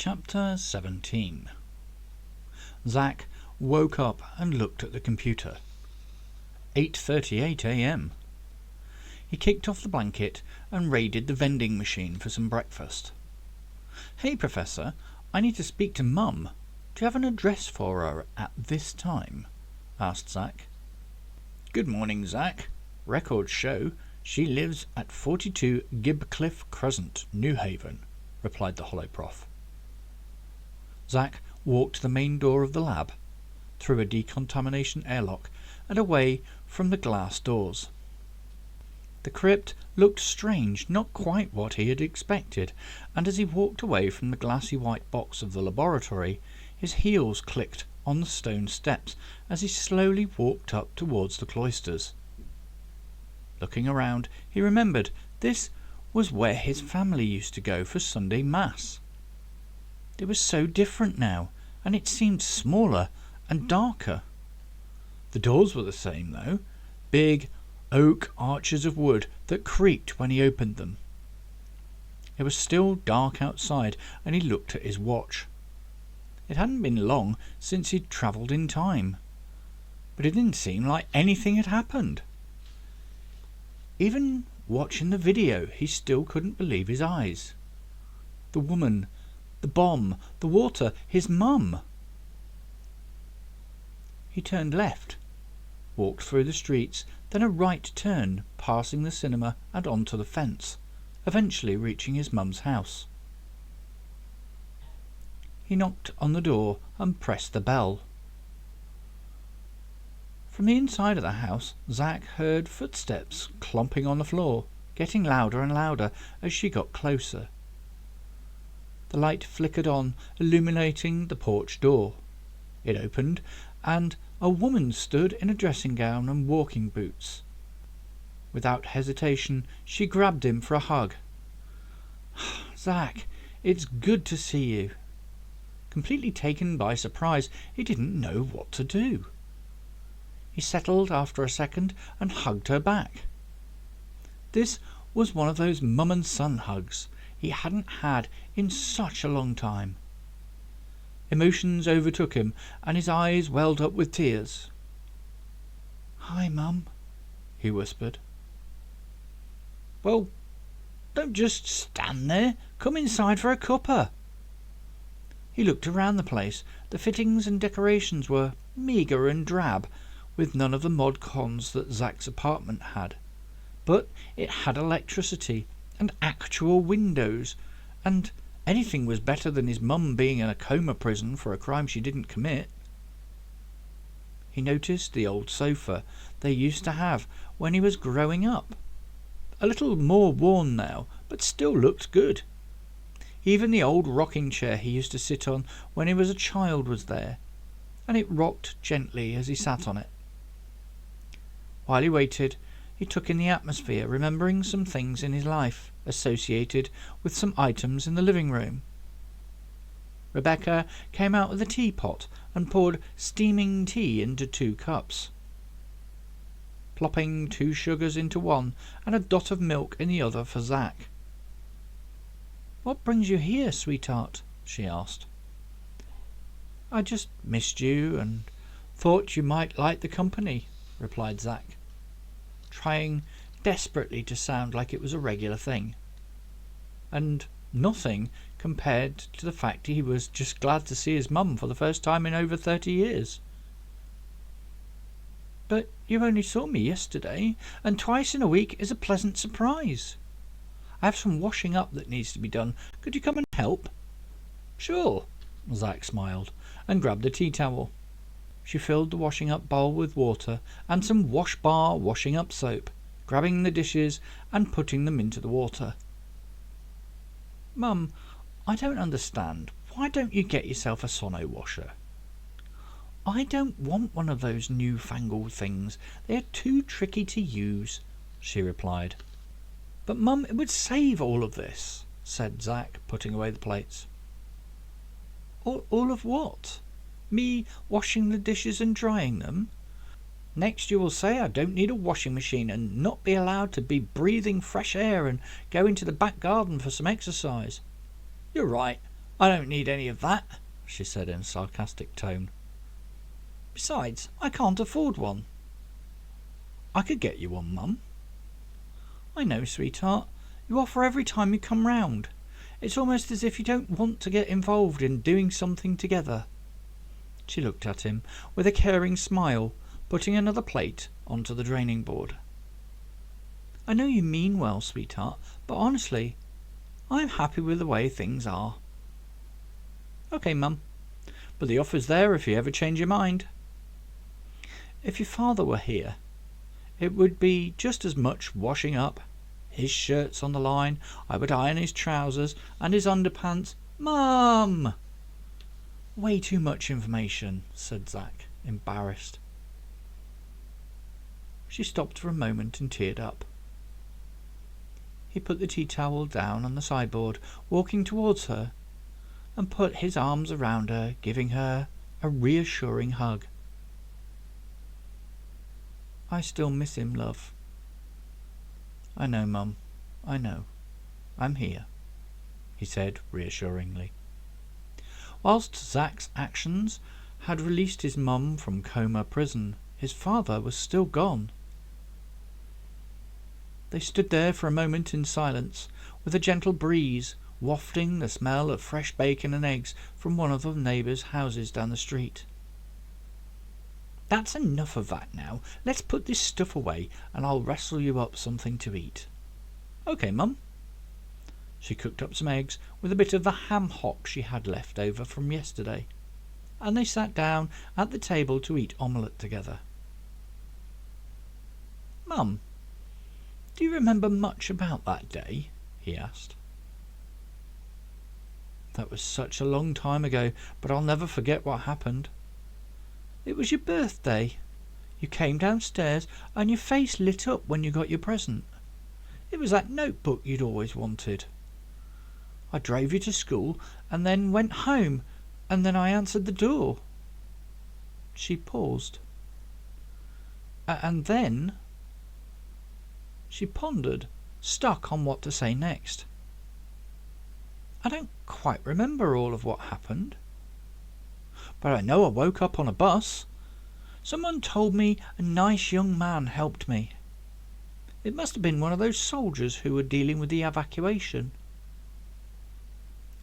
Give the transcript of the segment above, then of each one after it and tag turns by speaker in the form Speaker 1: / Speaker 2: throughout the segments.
Speaker 1: Chapter 17. Zack woke up and looked at the computer. 8:38 a.m. He kicked off the blanket and raided the vending machine for some breakfast. "Hey, Professor, I need to speak to Mum. Do you have an address for her at this time?" asked Zack. "Good morning, Zack. Records show she lives at 42 Gibcliff Crescent, New Haven," replied the holoprof. Zack walked to the main door of the lab, through a decontamination airlock, and away from the glass doors. The crypt looked strange, not quite what he had expected, and as he walked away from the glassy white box of the laboratory, his heels clicked on the stone steps as he slowly walked up towards the cloisters. Looking around, he remembered this was where his family used to go for Sunday Mass. It was so different now, and it seemed smaller and darker. The doors were the same, though, big oak arches of wood that creaked when he opened them. It was still dark outside, and he looked at his watch. It hadn't been long since he'd travelled in time, but it didn't seem like anything had happened. Even watching the video, he still couldn't believe his eyes. The woman, the bomb, the water, his mum. He turned left, walked through the streets, then a right turn, passing the cinema and onto the fence, eventually reaching his mum's house. He knocked on the door and pressed the bell. From the inside of the house, Zack heard footsteps clomping on the floor, getting louder and louder as she got closer. The light flickered on, illuminating the porch door. It opened, and a woman stood in a dressing gown and walking boots. Without hesitation, she grabbed him for a hug. "Zack, it's good to see you." Completely taken by surprise, he didn't know what to do. He settled after a second and hugged her back. This was one of those mum and son hugs he hadn't had in such a long time. Emotions overtook him, and his eyes welled up with tears. "Hi, Mum," he whispered. "Well, don't just stand there. Come inside for a cuppa." He looked around the place. The fittings and decorations were meagre and drab, with none of the mod cons that Zack's apartment had. But it had electricity and actual windows, and anything was better than his mum being in a coma prison for a crime she didn't commit. He noticed the old sofa they used to have when he was growing up. A little more worn now, but still looked good. Even the old rocking chair he used to sit on when he was a child was there, and it rocked gently as he sat on it. While he waited, he took in the atmosphere, remembering some things in his life associated with some items in the living room. Rebecca came out with a teapot and poured steaming tea into 2 cups, plopping 2 sugars into one and a dot of milk in the other for Zack. "What brings you here, sweetheart?" she asked. "I just missed you and thought you might like the company," replied Zack, trying desperately to sound like it was a regular thing, and nothing compared to the fact he was just glad to see his mum for the first time in over 30 years. "But you only saw me yesterday, and twice in a week is a pleasant surprise. I have some washing up that needs to be done. Could you come and help?" "Sure," Zack smiled, and grabbed a tea towel. She filled the washing up bowl with water and some wash bar washing up soap, grabbing the dishes and putting them into the water. "Mum, I don't understand. Why don't you get yourself a sono washer?" "I don't want one of those new-fangled things. They are too tricky to use," she replied. "But, Mum, it would save all of this," said Zack, putting away the plates. All of what? Me washing the dishes and drying them? Next you will say I don't need a washing machine and not be allowed to be breathing fresh air and go into the back garden for some exercise. You're right, "I don't need any of that," she said in a sarcastic tone. "Besides, I can't afford one." "I could get you one, Mum." "I know, sweetheart. You offer every time you come round. It's almost as if you don't want to get involved in doing something together." She looked at him with a caring smile, putting another plate onto the draining board. "I know you mean well, sweetheart, but honestly, I'm happy with the way things are." "Okay, Mum, but the offer's there if you ever change your mind." "If your father were here, it would be just as much washing up. His shirt's on the line. I would iron his trousers and his underpants." "Mum!" "Way too much information," said Zack, embarrassed. She stopped for a moment and teared up. He put the tea towel down on the sideboard, walking towards her, and put his arms around her, giving her a reassuring hug. "I still miss him, love." "I know, Mum, I know. I'm here," he said reassuringly. Whilst Zack's actions had released his mum from coma prison, his father was still gone. They stood there for a moment in silence, with a gentle breeze wafting the smell of fresh bacon and eggs from one of the neighbours' houses down the street. "That's enough of that now. Let's put this stuff away, and I'll wrestle you up something to eat." "Okay, Mum." She cooked up some eggs with a bit of the ham hock she had left over from yesterday, and they sat down at the table to eat omelette together. "Mum, do you remember much about that day?" he asked. "That was such a long time ago, but I'll never forget what happened. It was your birthday. You came downstairs and your face lit up when you got your present. It was that notebook you'd always wanted. I drove you to school and then went home, and then I answered the door." She paused. "And then?" She pondered, stuck on what to say next. "I don't quite remember all of what happened, but I know I woke up on a bus. Someone told me a nice young man helped me. It must have been one of those soldiers who were dealing with the evacuation.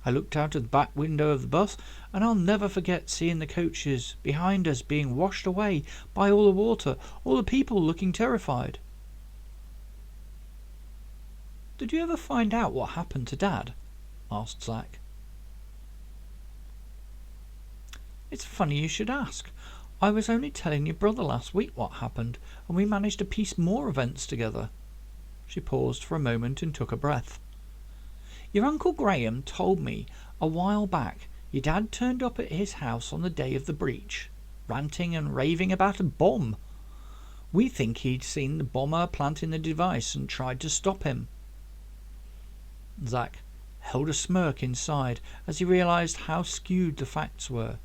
Speaker 1: I looked out of the back window of the bus, and I'll never forget seeing the coaches behind us being washed away by all the water, all the people looking terrified." "Did you ever find out what happened to Dad?" asked Zack. "It's funny you should ask. I was only telling your brother last week what happened, and we managed to piece more events together." She paused for a moment and took a breath. "Your Uncle Graham told me a while back your dad turned up at his house on the day of the breach, ranting and raving about a bomb. We think he'd seen the bomber planting the device and tried to stop him." Zack held a smirk inside as he realised how skewed the facts were,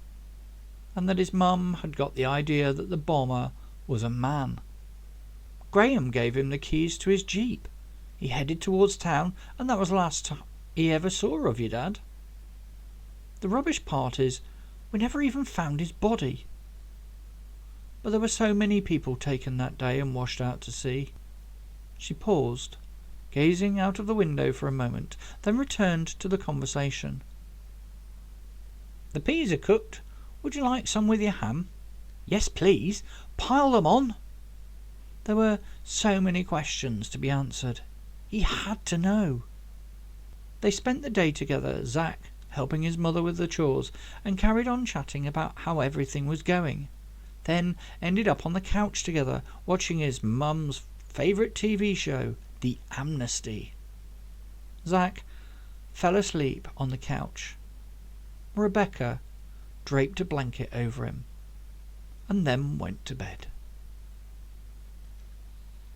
Speaker 1: and that his mum had got the idea that the bomber was a man. "Graham gave him the keys to his jeep. He headed towards town, and that was the last he ever saw of your dad. The rubbish part is, we never even found his body. But there were so many people taken that day and washed out to sea." She paused, gazing out of the window for a moment, then returned to the conversation. "The peas are cooked. Would you like some with your ham?" "Yes, please. Pile them on." There were so many questions to be answered. He had to know. They spent the day together, Zack helping his mother with the chores, and carried on chatting about how everything was going. Then ended up on the couch together, watching his mum's favourite TV show, The Amnesty. Zack fell asleep on the couch. Rebecca draped a blanket over him and then went to bed.